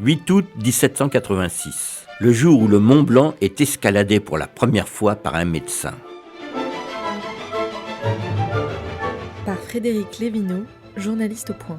8 août 1786, le jour où le Mont Blanc est escaladé pour la première fois par un médecin. Par Frédéric Lévineau, journaliste au Point.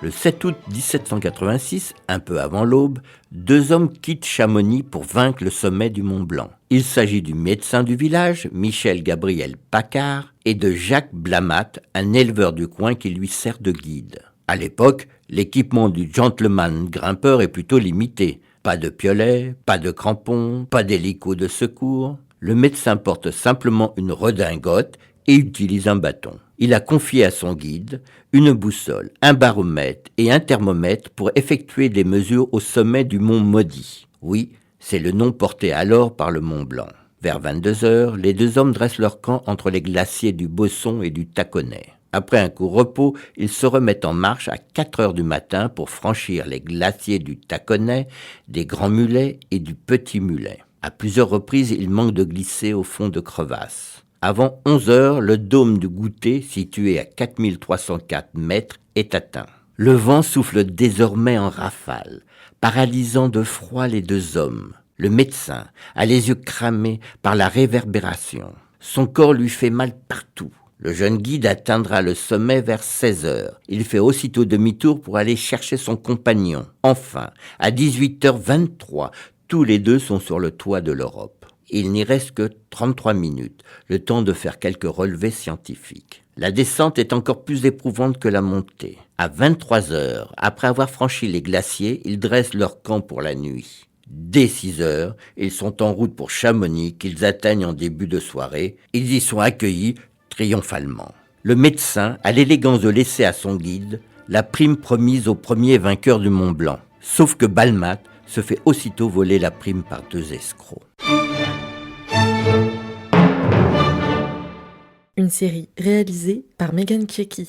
Le 7 août 1786, un peu avant l'aube, deux hommes quittent Chamonix pour vaincre le sommet du Mont Blanc. Il s'agit du médecin du village, Michel Gabriel Paccard, et de Jacques Blamat, un éleveur du coin qui lui sert de guide. À l'époque, l'équipement du gentleman grimpeur est plutôt limité. Pas de piolet, pas de crampons, pas d'hélico de secours. Le médecin porte simplement une redingote et utilise un bâton. Il a confié à son guide une boussole, un baromètre et un thermomètre pour effectuer des mesures au sommet du mont Maudit. Oui, c'est le nom porté alors par le Mont Blanc. Vers 22 heures, les deux hommes dressent leur camp entre les glaciers du Bosson et du Taconnay. Après un court repos, ils se remettent en marche à 4 heures du matin pour franchir les glaciers du Taconnay, des Grands Mulets et du Petit Mulet. À plusieurs reprises, ils manquent de glisser au fond de crevasses. Avant 11 heures, le dôme du Goûter, situé à 4304 mètres, est atteint. Le vent souffle désormais en rafale, paralysant de froid les deux hommes. Le médecin a les yeux cramés par la réverbération. Son corps lui fait mal partout. Le jeune guide atteindra le sommet vers 16 heures. Il fait aussitôt demi-tour pour aller chercher son compagnon. Enfin, à 18h23, tous les deux sont sur le toit de l'Europe. Il n'y reste que 33 minutes, le temps de faire quelques relevés scientifiques. La descente est encore plus éprouvante que la montée. À 23 heures, après avoir franchi les glaciers, ils dressent leur camp pour la nuit. Dès 6 heures, ils sont en route pour Chamonix, qu'ils atteignent en début de soirée. Ils y sont accueillis triomphalement. Le médecin a l'élégance de laisser à son guide la prime promise au premier vainqueur du Mont Blanc. Sauf que Balmat se fait aussitôt voler la prime par deux escrocs. Une série réalisée par Megan Kieki.